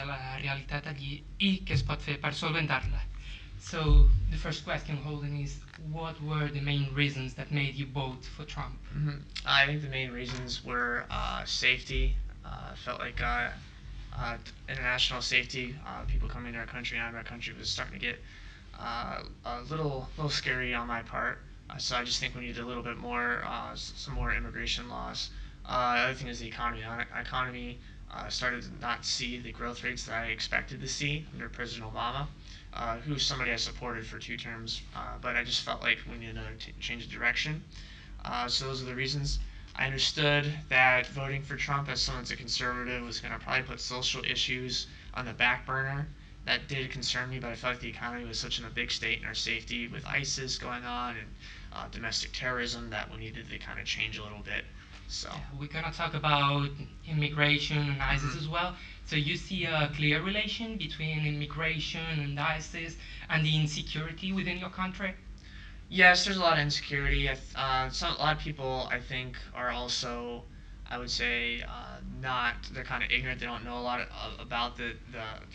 la realitat allí i què es pot fer per solventar-la. So the first question, Holden, is what were the main reasons that made you vote for Trump? I think the main reasons were safety. Felt like international safety, people coming to our country, out of our country, was starting to get a little scary on my part. So I just think we need a little bit more, some more immigration laws. The other thing is the economy. Economy started to not see the growth rates that I expected to see under President Obama, who's somebody I supported for 2 terms, but I just felt like we needed another change of direction. So those are the reasons. I understood that voting for Trump as someone that's a conservative was going to probably put social issues on the back burner. That did concern me, but I felt like the economy was such in a big state in our safety with ISIS going on and domestic terrorism that we needed to kind of change a little bit. So Yeah, we're gonna talk about immigration and ISIS as well. So you see a clear relation between immigration and ISIS and the insecurity within your country? yes, there's a lot of insecurity. A lot of people, I think, are also, I would say, not. They're kind of ignorant. They don't know a lot about the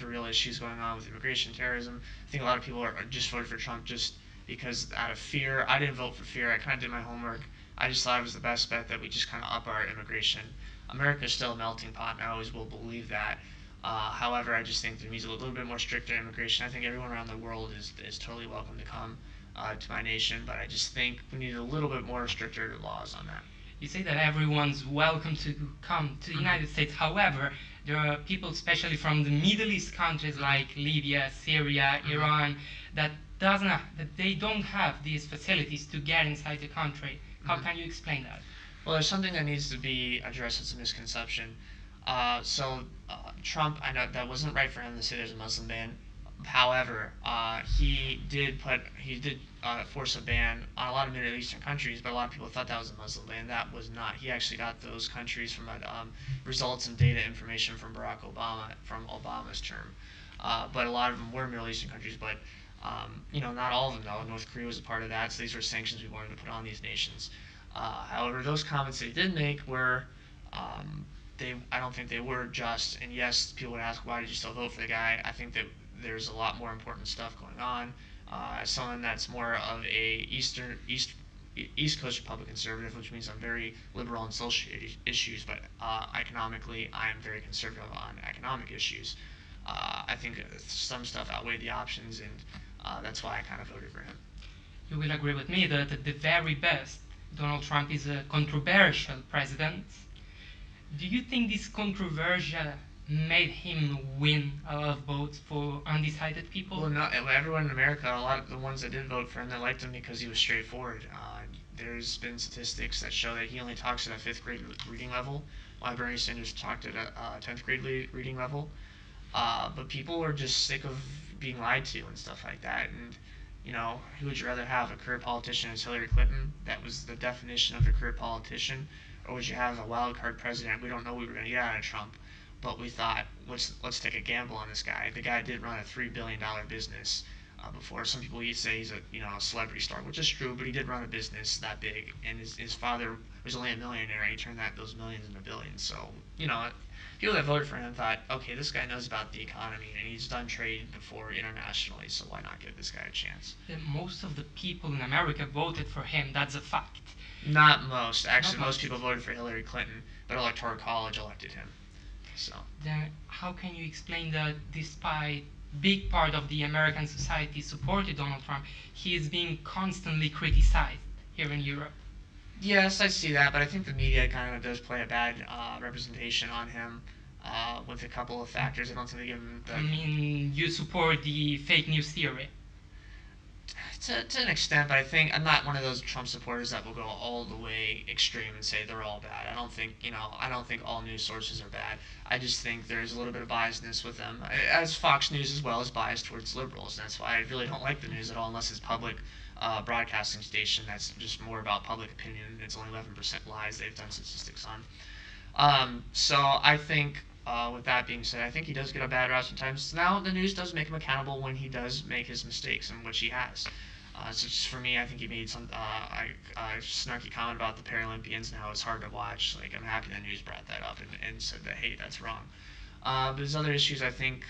real issues going on with immigration, terrorism. I think a lot of people are just voted for Trump just because out of fear. I didn't vote for fear. I kind of did my homework. I just thought it was the best bet that we just kind of up our immigration. America is still a melting pot, and I always will believe that. However, I just think there needs a little bit more stricter immigration. I think everyone around the world is totally welcome to come to my nation, but I just think we need a little bit more stricter laws on that. You say that everyone's welcome to come to the United States. However, there are people, especially from the Middle East countries like Libya, Syria, Iran, that they don't have these facilities to get inside the country. How can you explain that? Well, there's something that needs to be addressed. It's a misconception. Trump, I know that wasn't right for him to say there's a Muslim ban. However, he did force a ban on a lot of Middle Eastern countries, but a lot of people thought that was a Muslim ban. That was not. He actually got those countries from results and data information from Barack Obama from Obama's term. But a lot of them were Middle Eastern countries, but not all of them though. North Korea was a part of that, so these were sanctions we wanted to put on these nations. However, those comments they did make were I don't think they were just. And yes, people would ask, why did you still vote for the guy? I think that there's a lot more important stuff going on. As someone that's more of a East Coast Republican conservative, which means I'm very liberal on social issues, but economically I am very conservative on economic issues. I think some stuff outweighed the options, and that's why I kind of voted for him. You will agree with me that at the very best, Donald Trump is a controversial president. Do you think this controversial made him win a lot of votes for undecided people? Well, not everyone in America. A lot of the ones that did vote for him, they liked him because he was straightforward. There's been statistics that show that he only talks at a fifth grade reading level, while Bernie Sanders talked at a 10th grade reading level. But people were just sick of being lied to and stuff like that. And who would you rather have, a career politician as Hillary Clinton? That was the definition of a career politician. Or would you have a wild card president? We don't know what we were going to get out of Trump, but we thought, let's take a gamble on this guy. The guy did run a $3 billion business before. Some people say he's a celebrity star, which is true, but he did run a business that big, and his father was only a millionaire, and he turned those millions into billions. So people that voted for him thought, okay, this guy knows about the economy, and he's done trade before internationally, so why not give this guy a chance? Most of the people in America voted for him. That's a fact. Not most. Actually, most people voted for Hillary Clinton, but Electoral College elected him. So then how can you explain that despite big part of the American society supported Donald Trump, he is being constantly criticized here in Europe? Yes, I see that, but I think the media kind of does play a bad representation on him with a couple of factors. I don't think they give him I mean, you support the fake news theory. To an extent, but I think I'm not one of those Trump supporters that will go all the way extreme and say they're all bad. I don't think all news sources are bad. I just think there's a little bit of biasness with them. As Fox News as well is biased towards liberals, and that's why I really don't like the news at all unless it's public broadcasting station that's just more about public opinion. It's only 11% lies they've done statistics on. So I think with that being said, I think he does get a bad rap sometimes. Now the news does make him accountable when he does make his mistakes, and which he has. So just for me, I think he made some snarky comment about the Paralympians and how it's hard to watch. Like, I'm happy the news brought that up and said that, hey, that's wrong. But there's other issues I think,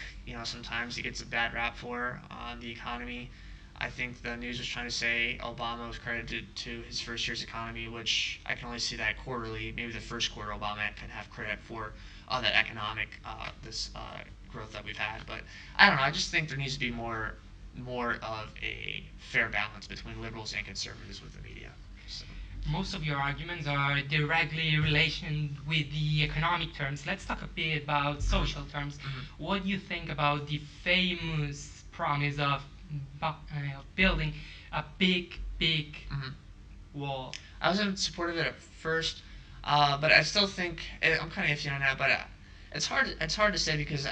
sometimes he gets a bad rap for on the economy. I think the news was trying to say Obama was credited to his first year's economy, which I can only see that quarterly. Maybe the first quarter Obama can have credit for that economic this growth that we've had. But I don't know. I just think there needs to be more of a fair balance between liberals and conservatives with the media. So. Most of your arguments are directly related with the economic terms. Let's talk a bit about social terms. Mm-hmm. What do you think about the famous promise of building a big Mm-hmm. wall? I wasn't supportive of it at first, but I still think I'm kind of iffy on that. But it's hard. It's hard to say because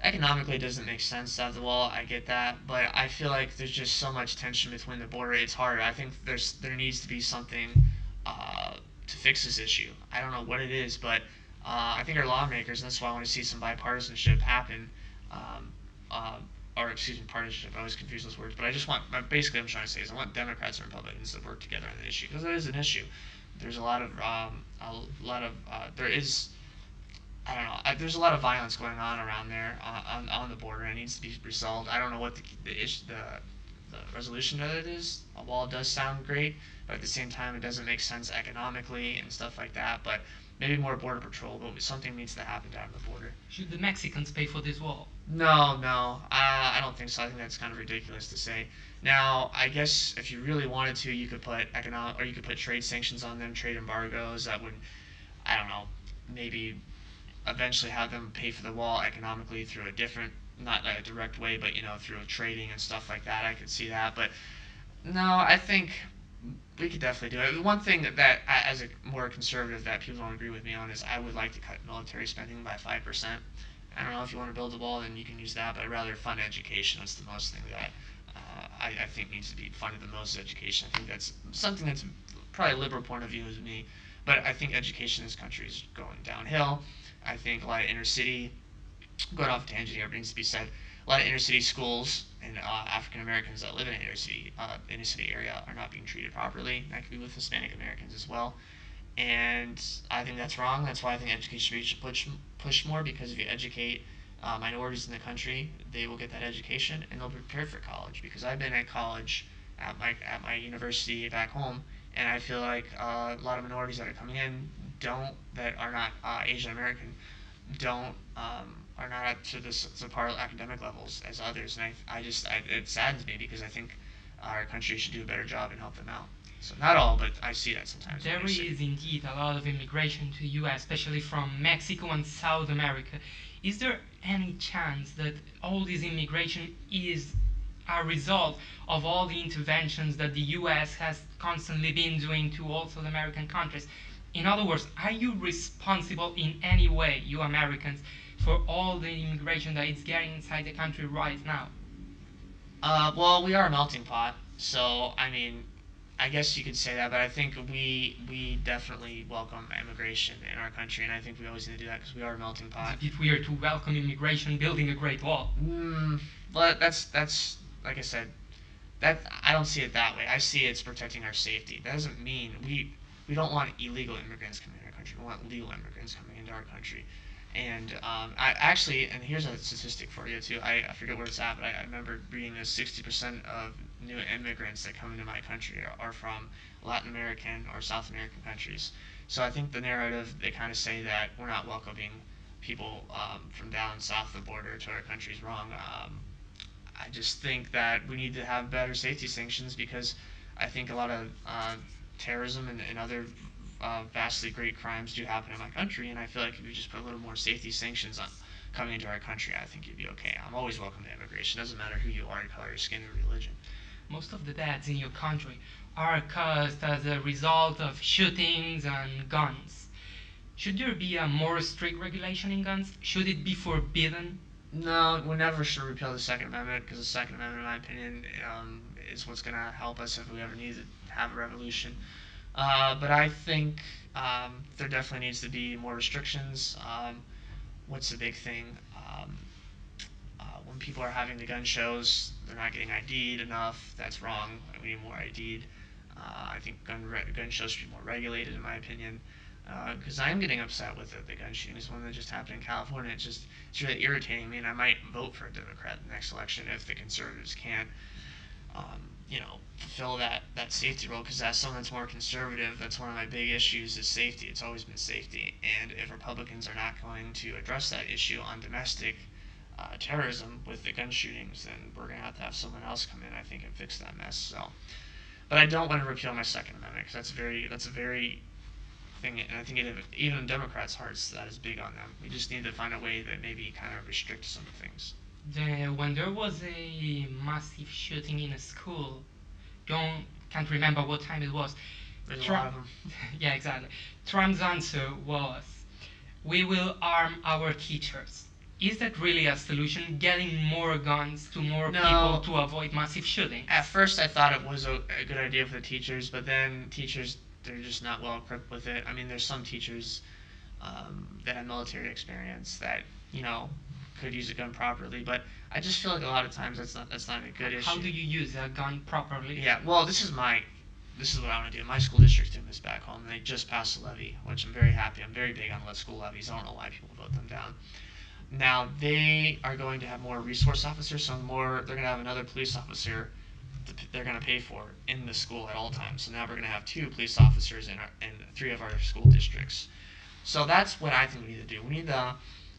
economically it doesn't make sense to have the wall. I get that, but I feel like there's just so much tension between the border. It's hard. I think there needs to be something to fix this issue. I don't know what it is, but I think our lawmakers, and that's why I want to see some bipartisanship happen. Um, or excuse me, partisanship. I always confuse those words, but I just want basically what I'm trying to say is I want Democrats and Republicans to work together on the issue because that is an issue. There's there is I don't know. There's a lot of violence going on around there on the border. It needs to be resolved. I don't know what the resolution of it is. A wall does sound great, but at the same time, it doesn't make sense economically and stuff like that. But maybe more border patrol. But something needs to happen down the border. Should the Mexicans pay for this wall? No. I don't think so. I think that's kind of ridiculous to say. Now, I guess if you really wanted to, you could put you could put trade sanctions on them, trade embargoes that would, I don't know, maybe eventually have them pay for the wall economically through a different, not like a direct way, but through trading and stuff like that. I could see that, but no, I think we could definitely do it. One thing that as a more conservative, that people don't agree with me on is I would like to cut military spending by 5%. I don't know if you want to build a wall, then you can use that, but I'd rather fund education. That's the most thing that I think needs to be funded the most, education. I think that's something that's probably a liberal point of view as me, but I think education in this country is going downhill. I think a lot of inner city, going off a tangent here, but needs to be said, a lot of inner city schools and African Americans that live in an inner city area are not being treated properly. That could be with Hispanic Americans as well. And I think that's wrong. That's why I think education should be pushed more, because if you educate minorities in the country, they will get that education and they'll be prepared for college. Because I've been at college at my university back home, and I feel like a lot of minorities that are coming in that are not Asian American are not up to the par academic levels as others, and it saddens me because I think our country should do a better job and help them out. So not all, but I see that sometimes. There is indeed a lot of immigration to the US, especially from Mexico and South America. Is there any chance that all this immigration is a result of all the interventions that the US has constantly been doing to all South American countries? In other words, are you responsible in any way, you Americans, for all the immigration that is getting inside the country right now? Well, we are a melting pot, so I mean, I guess you could say that, but I think we definitely welcome immigration in our country, and I think we always need to do that because we are a melting pot. It's a bit weird to welcome immigration building a great wall. But that's like I said, that I don't see it that way. I see it's protecting our safety. That doesn't mean we don't want illegal immigrants coming into our country. We want legal immigrants coming into our country. And and here's a statistic for you too. I forget where it's at, but I remember reading that 60% of new immigrants that come into my country are from Latin American or South American countries. So I think the narrative, they kind of say that we're not welcoming people from down south of the border to our country is wrong. I just think that we need to have better safety sanctions because I think a lot of terrorism and other vastly great crimes do happen in my country, and I feel like if we just put a little more safety sanctions on coming into our country, I think you'd be okay. I'm always welcome to immigration. Doesn't matter who you are, your color, your skin, or religion. Most of the deaths in your country are caused as a result of shootings and guns. Should there be a more strict regulation in guns? Should it be forbidden? No, we never should repeal the Second Amendment because the Second Amendment, in my opinion, is what's going to help us if we ever need to have a revolution. But I think there definitely needs to be more restrictions. What's the big thing? When people are having the gun shows, they're not getting ID'd enough. That's wrong. We need more ID'd. I think gun shows should be more regulated, in my opinion. because I am getting upset with the gun shootings, one that just happened in California. It's really irritating me, and I might vote for a Democrat in the next election if the conservatives can't, fulfill that safety role. Because as someone that's more conservative, that's one of my big issues is safety. It's always been safety, and if Republicans are not going to address that issue on domestic terrorism with the gun shootings, then we're going to have someone else come in, I think, and fix that mess. So, but I don't want to repeal my Second Amendment because that's a very thing, and I think even in Democrats' hearts, that is big on them. We just need to find a way that maybe kind of restricts some things. When there was a massive shooting in a school, don't can't remember what time it was. There's a lot of them. Yeah, exactly. Trump's answer was, "We will arm our teachers." Is that really a solution? Getting more guns to more No. people to avoid massive shootings? At first, I thought it was a good idea for the teachers, but then teachers, they're just not well equipped with it. I mean, there's some teachers that have military experience that could use a gun properly, but I just feel like a lot of times that's not a good issue. How do you use a gun properly? Yeah, well, this is what I want to do. My school district's doing this back home. They just passed a levy, which I'm very happy. I'm very big on school levies. I don't know why people vote them down. Now they are going to have more resource officers, so they're going to have another police officer they're going to pay for in the school at all times. So now we're going to have 2 police officers in 3 of our school districts. So that's what I think we need to do. We need I'm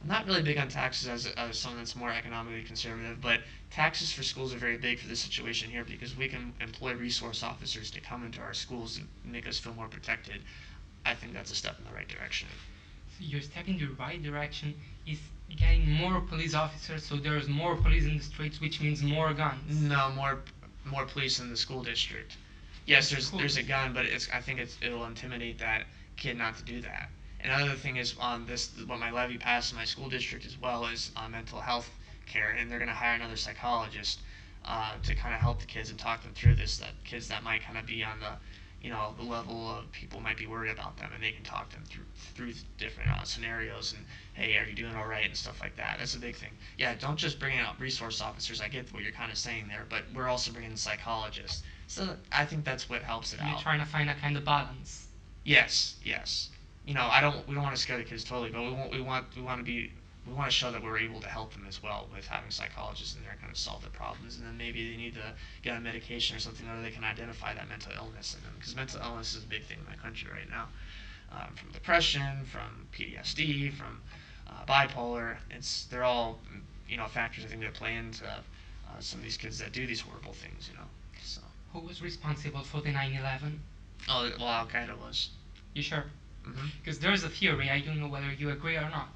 not really big on taxes as someone that's more economically conservative, but taxes for schools are very big for this situation here because we can employ resource officers to come into our schools and make us feel more protected. I think that's a step in the right direction. So your step in the right direction is getting more police officers, so there's more police in the streets, which means more guns. No, more police in the school district. Yes, there's a gun, but I think it'll intimidate that kid not to do that. Another thing is what my levy passed in my school district as well is mental health care, and they're going to hire another psychologist to kind of help the kids and talk them through this. That kids that might kind of be on the level of people might be worried about them, and they can talk them through different scenarios and hey, are you doing all right and stuff like that. That's a big thing. Yeah, don't just bring out resource officers. I get what you're kind of saying there, but we're also bringing in psychologists. So I think that's what helps it out. You're trying to find a kind of balance. Yes. We don't want to scare the kids totally, but we want to show that we're able to help them as well with having psychologists in there kind of solve the problems, and then maybe they need to get on medication or something, or they can identify that mental illness in them, because mental illness is a big thing in my country right now, from depression, from PTSD, from bipolar. They're all factors I think that play into some of these kids that do these horrible things. So. Who was responsible for the 9/11? Oh, well, Al Qaeda was. You sure? Mm-hmm. Because there's a theory, I don't know whether you agree or not,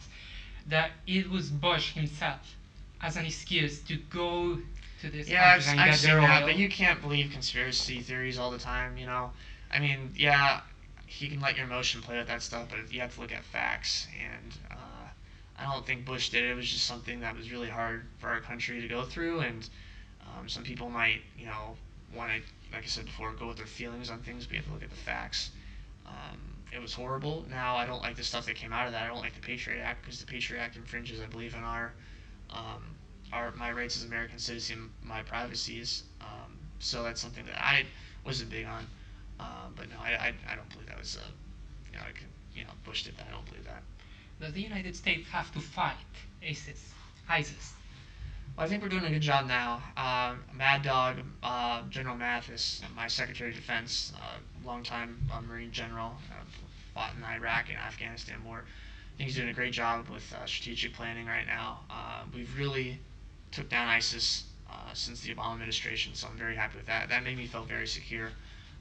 that it was Bush himself as an excuse to go to this Yeah, country and I've get seen their that, oil. but you can't believe conspiracy theories all the time. I mean, yeah, he can let your emotion play with that stuff, but you have to look at facts. And I don't think Bush did it. It was just something that was really hard for our country to go through, and some people might, want to, like I said before, go with their feelings on things. But you have to look at the facts. It was horrible. Now, I don't like the stuff that came out of that. I don't like the Patriot Act because the Patriot Act infringes, I believe, on my rights as an American citizen, my privacies. So that's something that I wasn't big on. But no, I don't believe that was Bush did that. I don't believe that. Does the United States have to fight ISIS? Well, I think we're doing a good job now. Mad Dog, General Mathis, my Secretary of Defense, longtime Marine General, fought in the Iraq and Afghanistan war. I think he's doing a great job with strategic planning right now. We've really took down ISIS since the Obama administration, so I'm very happy with that. That made me feel very secure.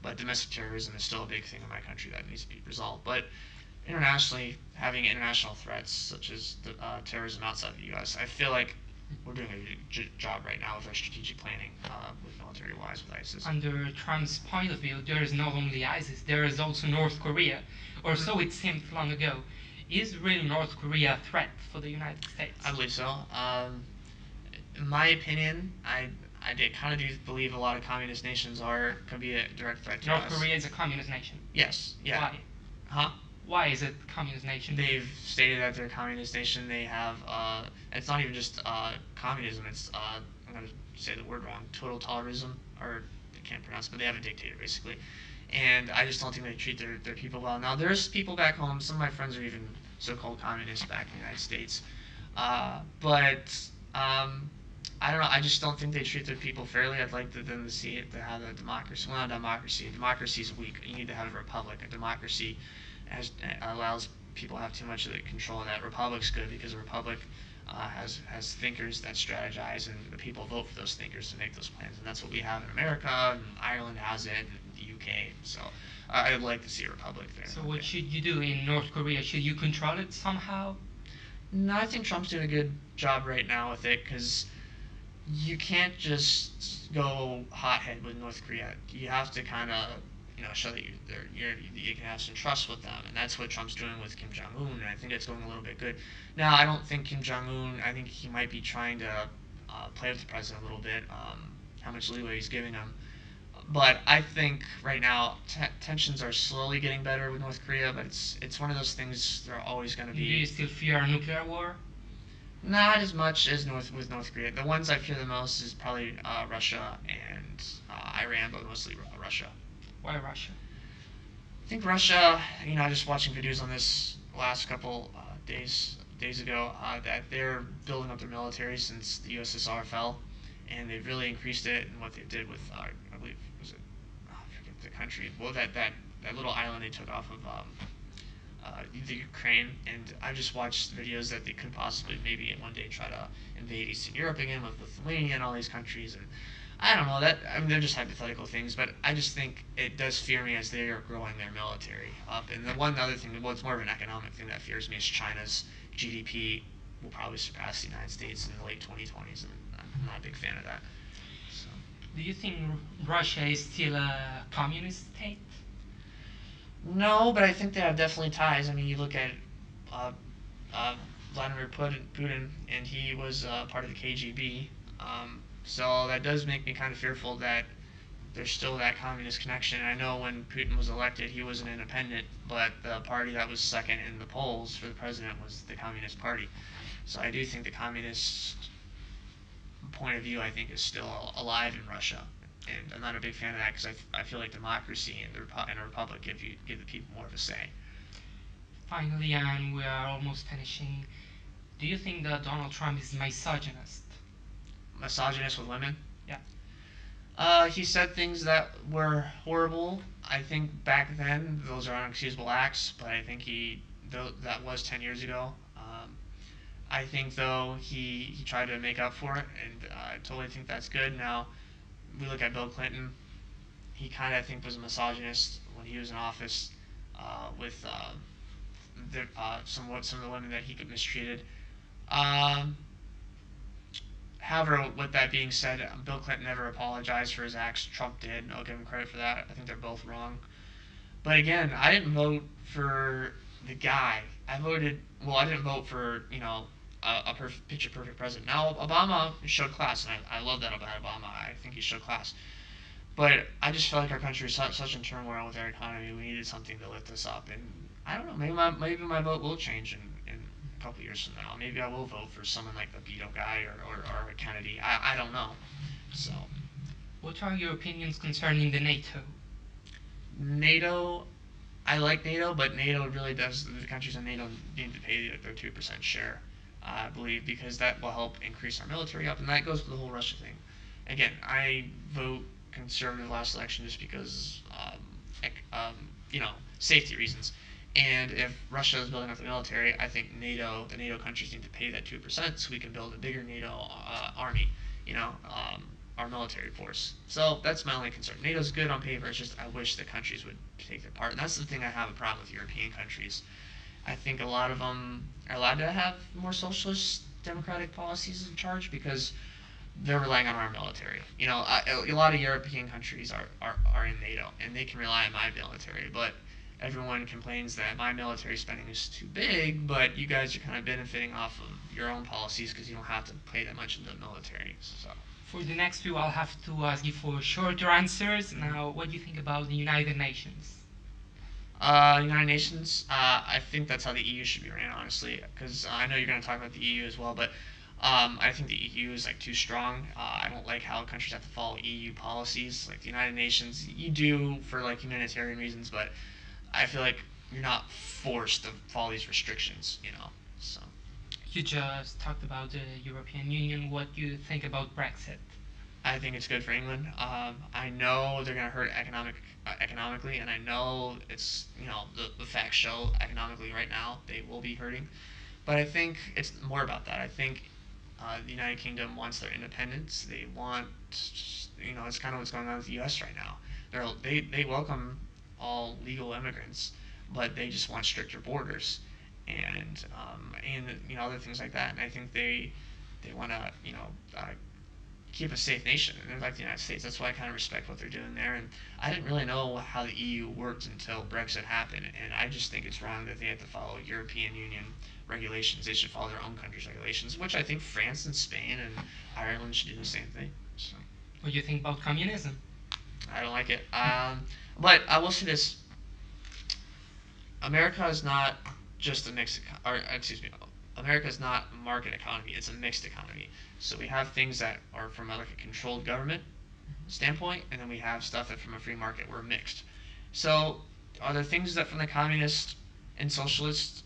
But domestic terrorism is still a big thing in my country that needs to be resolved. But internationally, having international threats such as terrorism outside the U.S., I feel like we're doing a good job right now with our strategic planning with military-wise with ISIS. Under Trump's point of view, there is not only ISIS, there is also North Korea, or so it seemed long ago. Is real North Korea a threat for the United States? I believe so. In my opinion, I kind of do believe a lot of communist nations can be a direct threat to us. North Korea is a communist nation. Yes. Yeah. Why? Huh? Why is it a communist nation? They've stated that they're a communist nation. They have, it's not even just communism, it's, I'm going to say the word wrong, totalitarianism, or I can't pronounce it, but they have a dictator basically. and I just don't think they treat their people well. Now, there's people back home, some of my friends are even so-called communists back in the United States, but I don't know. I just don't think they treat their people fairly. I'd like them to see it to have a democracy. Well, not a democracy. A democracy is weak. You need to have a republic. A democracy allows people to have too much of the control of that. Republic's good because a republic has thinkers that strategize, and the people vote for those thinkers to make those plans. And that's what we have in America, and Ireland has it, and the UK. So I'd like to see a republic there. So what should you do in North Korea? Should you control it somehow? No, I think Trump's doing a good job right now with it because you can't just go hothead with North Korea. You have to kind of, show that you can have some trust with them, and that's what Trump's doing with Kim Jong Un. And I think it's going a little bit good. Now, I don't think Kim Jong Un. I think he might be trying to play with the president a little bit. How much leeway he's giving him. But I think right now tensions are slowly getting better with North Korea, but it's one of those things. They're always going to be. Do you still fear a nuclear war? Not as much as with North Korea. The ones I fear the most is probably Russia and Iran, but mostly Russia. Why Russia? I think Russia. Just watching videos on this last couple days ago, that they're building up their military since the USSR fell, and they've really increased it. And what they did with, I believe, was it? I forget the country. Well, that little island they took off of. The Ukraine, and I've just watched videos that they could possibly maybe one day try to invade Eastern Europe again with Lithuania and all these countries, and I don't know that. I mean, they're just hypothetical things, but I just think it does fear me as they are growing their military up. And the one other thing, well, it's more of an economic thing that fears me, is China's GDP will probably surpass the United States in the late 2020s, and I'm not a big fan of that. So. Do you think Russia is still a communist state? No, but I think they have definitely ties. I mean, you look at Vladimir Putin, and he was part of the KGB. So that does make me kind of fearful that there's still that communist connection. I know when Putin was elected, he was an independent, but the party that was second in the polls for the president was the Communist Party. So I do think the communist point of view, I think, is still alive in Russia. And I'm not a big fan of that because I feel like democracy and a republic give the people more of a say. Finally, and we are almost finishing, do you think that Donald Trump is misogynist? Misogynist with women? Yeah. He said things that were horrible. I think back then those are unexcusable acts, but I think that was 10 years ago. I think though he tried to make up for it, and I totally think that's good. Now, we look at Bill Clinton. He kind of, I think, was a misogynist when he was in office with some of the women that he mistreated. However, with that being said, Bill Clinton never apologized for his acts. Trump did. I'll give him credit for that. I think they're both wrong. But again, I didn't vote for the guy. I didn't vote for, a picture perfect president. Now, Obama showed class, and I love that about Obama. I think he showed class. But I just feel like our country is such in turmoil with our economy. We needed something to lift us up. And I don't know, maybe my vote will change in a couple years from now. Maybe I will vote for someone like the Beto guy or a Kennedy. I don't know. So. What are your opinions concerning the NATO? NATO, I like NATO, but NATO really does, the countries in NATO need to pay their 2% share, I believe, because that will help increase our military up, and that goes with the whole Russia thing. Again, I vote conservative last election just because, safety reasons. And if Russia is building up the military, I think the NATO countries need to pay that 2% so we can build a bigger NATO army, our military force. So that's my only concern. NATO's good on paper, it's just I wish the countries would take their part. And that's the thing I have a problem with European countries. I think a lot of them are allowed to have more socialist democratic policies in charge because they're relying on our military. A lot of European countries are in NATO, and they can rely on my military, but everyone complains that my military spending is too big, but you guys are kind of benefiting off of your own policies because you don't have to pay that much into the military. So. For the next few, I'll have to ask you for shorter answers. Now, what do you think about the United Nations? United Nations, I think that's how the EU should be ran, honestly, because I know you're going to talk about the EU as well, but I think the EU is like too strong. I don't like how countries have to follow EU policies. Like the United Nations, you do for like humanitarian reasons, but I feel like you're not forced to follow these restrictions. So You just talked about the European Union. What do you think about Brexit? I think it's good for England. I know they're gonna hurt economically, and I know it's the facts show economically right now they will be hurting. But I think it's more about that. I think the United Kingdom wants their independence. They want, it's kind of what's going on with the U.S. right now. They welcome all legal immigrants, but they just want stricter borders, and other things like that. And I think they want to keep a safe nation, and they're like the United States. That's why I kind of respect what they're doing there. And I didn't really know how the EU worked until Brexit happened, and I just think it's wrong that they have to follow European Union regulations. They should follow their own country's regulations, which I think France and Spain and Ireland should do the same thing. So What do you think about communism? I don't like it. But I will say this: America is not just a mixed, or excuse me, America is not a market economy. It's a mixed economy. So we have things that are from like a controlled government standpoint, and then we have stuff that from a free market we're mixed. So are there things that from the communist and socialist,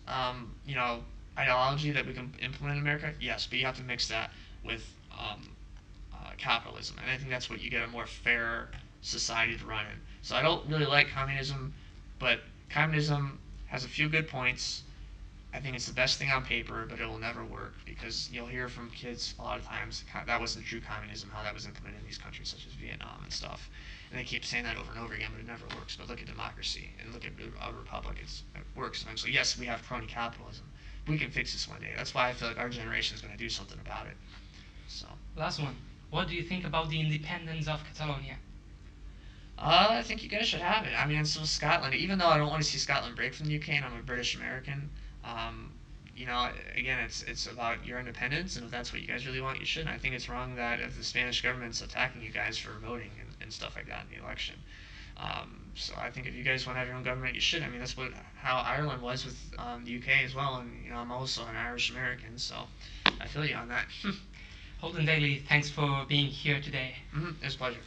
ideology that we can implement in America? Yes, but you have to mix that with capitalism, and I think that's what you get a more fair society to run in. So I don't really like communism, but communism has a few good points. I think it's the best thing on paper, but it will never work because you'll hear from kids a lot of times that wasn't true communism, how that was implemented in these countries such as Vietnam and stuff. And they keep saying that over and over again, but it never works. But look at democracy and look at a republic. It works eventually. Yes, we have crony capitalism. We can fix this one day. That's why I feel like our generation is going to do something about it. So, Last one. What do you think about the independence of Catalonia? I think you guys should have it. I mean, and so Scotland. Even though I don't want to see Scotland break from the UK, and I'm a British American, um, again, it's about your independence, and if that's what you guys really want, you should. And I think it's wrong that if the Spanish government's attacking you guys for voting and stuff like that in the election. So I think if you guys want to have your own government, you should. I mean, that's how Ireland was with the UK as well, and I'm also an Irish American, so I feel you on that. Holden Daly, thanks for being here today. It was a pleasure.